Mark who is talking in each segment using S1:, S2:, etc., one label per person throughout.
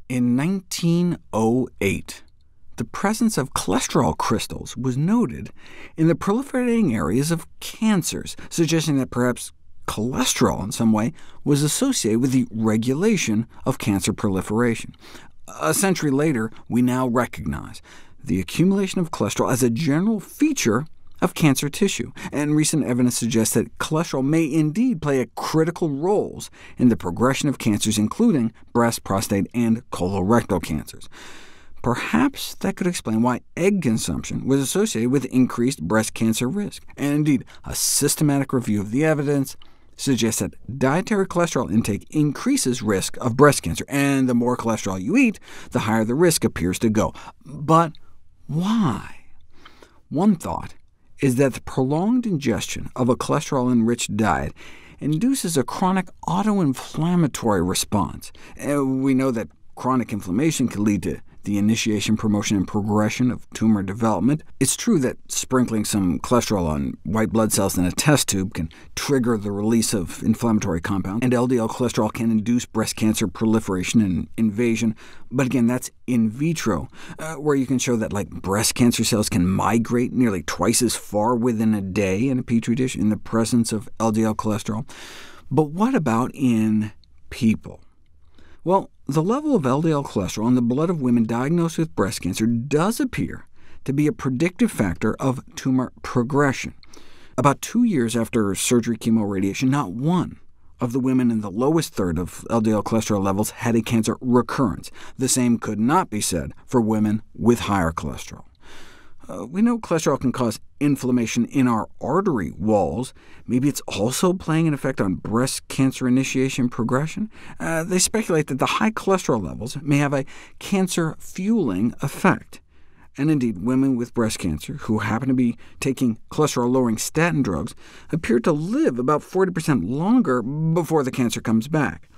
S1: In 1908, the presence of cholesterol crystals was noted in the proliferating areas of cancers, suggesting that perhaps cholesterol in some way was associated with the regulation of cancer proliferation. A century later, we now recognize the accumulation of cholesterol as a general feature of cancer tissue, and recent evidence suggests that cholesterol may indeed play critical roles in the progression of cancers, including breast, prostate, and colorectal cancers. Perhaps that could explain why egg consumption was associated with increased breast cancer risk. And indeed, a systematic review of the evidence suggests that dietary cholesterol intake increases risk of breast cancer, and the more cholesterol you eat, the higher the risk appears to go. But why? One thought is that the prolonged ingestion of a cholesterol-enriched diet induces a chronic autoinflammatory response. We know that chronic inflammation can lead to the initiation, promotion, and progression of tumor development. It's true that sprinkling some cholesterol on white blood cells in a test tube can trigger the release of inflammatory compounds, and LDL cholesterol can induce breast cancer proliferation and invasion. But again, that's in vitro, where you can show that breast cancer cells can migrate nearly twice as far within a day in a petri dish in the presence of LDL cholesterol. But what about in people? Well, the level of LDL cholesterol in the blood of women diagnosed with breast cancer does appear to be a predictive factor of tumor progression. About 2 years after surgery chemoradiation, not one of the women in the lowest third of LDL cholesterol levels had a cancer recurrence. The same could not be said for women with higher cholesterol. We know cholesterol can cause inflammation in our artery walls. Maybe it's also playing an effect on breast cancer initiation progression. They speculate that the high cholesterol levels may have a cancer-fueling effect. And indeed, women with breast cancer who happen to be taking cholesterol-lowering statin drugs appear to live about 40% longer before the cancer comes back.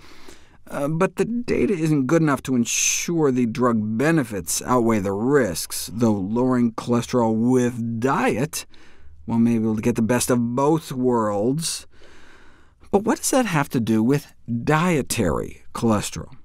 S1: But the data isn't good enough to ensure the drug benefits outweigh the risks, though lowering cholesterol with diet, well, may be able to get the best of both worlds. But what does that have to do with dietary cholesterol?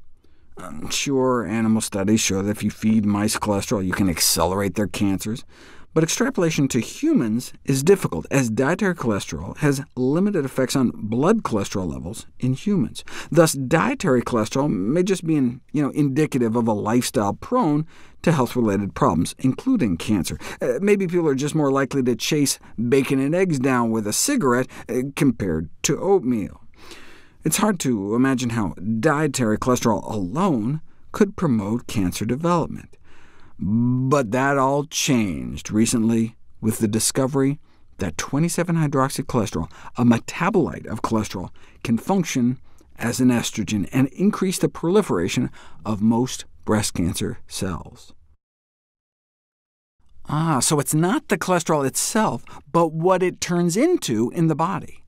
S1: Sure, animal studies show that if you feed mice cholesterol, you can accelerate their cancers. But extrapolation to humans is difficult, as dietary cholesterol has limited effects on blood cholesterol levels in humans. Thus, dietary cholesterol may just be indicative of a lifestyle prone to health-related problems, including cancer. Maybe people are just more likely to chase bacon and eggs down with a cigarette compared to oatmeal. It's hard to imagine how dietary cholesterol alone could promote cancer development. But that all changed recently with the discovery that 27-hydroxycholesterol, a metabolite of cholesterol, can function as an estrogen and increase the proliferation of most breast cancer cells. So it's not the cholesterol itself, but what it turns into in the body.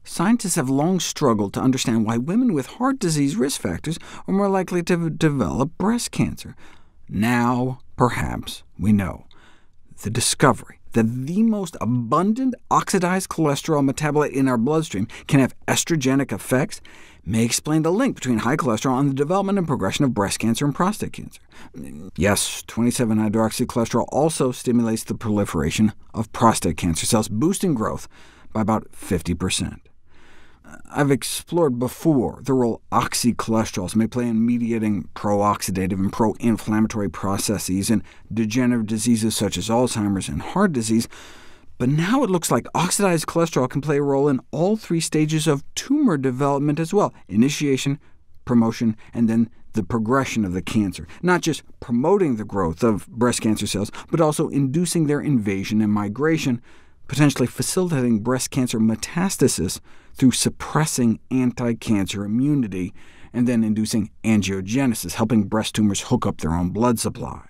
S1: Scientists have long struggled to understand why women with heart disease risk factors are more likely to develop breast cancer. Now, perhaps, we know. The discovery that the most abundant oxidized cholesterol metabolite in our bloodstream can have estrogenic effects may explain the link between high cholesterol and the development and progression of breast cancer and prostate cancer. Yes, 27-hydroxycholesterol also stimulates the proliferation of prostate cancer cells, boosting growth by about 50%. I've explored before the role oxycholesterols may play in mediating pro-oxidative and pro-inflammatory processes in degenerative diseases such as Alzheimer's and heart disease, but now it looks like oxidized cholesterol can play a role in all 3 stages of tumor development as well: initiation, promotion, and then the progression of the cancer, not just promoting the growth of breast cancer cells, but also inducing their invasion and migration, potentially facilitating breast cancer metastasis through suppressing anti-cancer immunity, and then inducing angiogenesis, helping breast tumors hook up their own blood supply.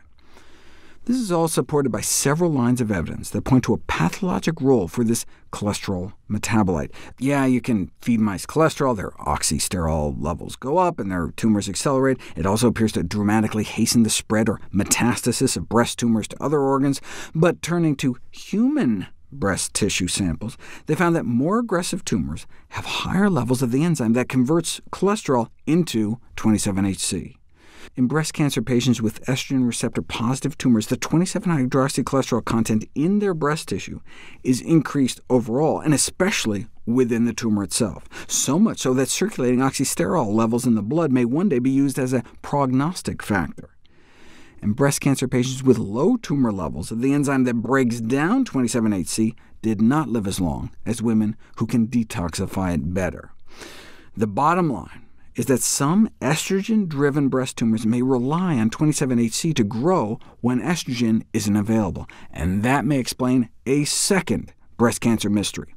S1: This is all supported by several lines of evidence that point to a pathologic role for this cholesterol metabolite. Yeah, you can feed mice cholesterol, their oxysterol levels go up, and their tumors accelerate. It also appears to dramatically hasten the spread or metastasis of breast tumors to other organs. But turning to human breast tissue samples, they found that more aggressive tumors have higher levels of the enzyme that converts cholesterol into 27-HC. In breast cancer patients with estrogen receptor-positive tumors, the 27-hydroxycholesterol content in their breast tissue is increased overall, and especially within the tumor itself, so much so that circulating oxysterol levels in the blood may one day be used as a prognostic factor. And breast cancer patients with low tumor levels of the enzyme that breaks down 27-HC did not live as long as women who can detoxify it better. The bottom line is that some estrogen-driven breast tumors may rely on 27-HC to grow when estrogen isn't available, and that may explain a second breast cancer mystery.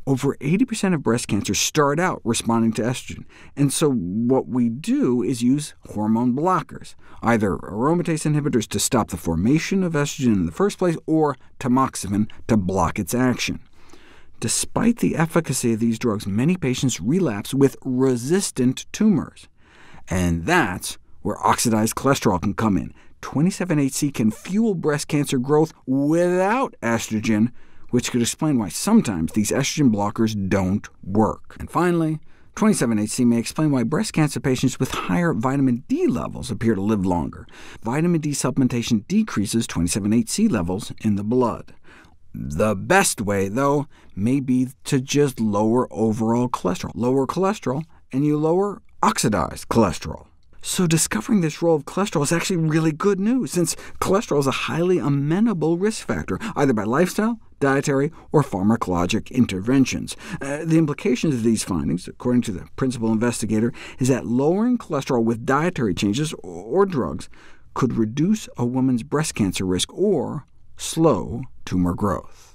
S1: Over 80% of breast cancers start out responding to estrogen, and so what we do is use hormone blockers, either aromatase inhibitors to stop the formation of estrogen in the first place, or tamoxifen to block its action. Despite the efficacy of these drugs, many patients relapse with resistant tumors, and that's where oxidized cholesterol can come in. 27-HC can fuel breast cancer growth without estrogen, which could explain why sometimes these estrogen blockers don't work. And finally, 27-HC may explain why breast cancer patients with higher vitamin D levels appear to live longer. Vitamin D supplementation decreases 27-HC levels in the blood. The best way, though, may be to just lower overall cholesterol. Lower cholesterol, and you lower oxidized cholesterol. So discovering this role of cholesterol is actually really good news, since cholesterol is a highly amenable risk factor, either by lifestyle, dietary, or pharmacologic interventions. The implications of these findings, according to the principal investigator, is that lowering cholesterol with dietary changes or drugs could reduce a woman's breast cancer risk or slow tumor growth.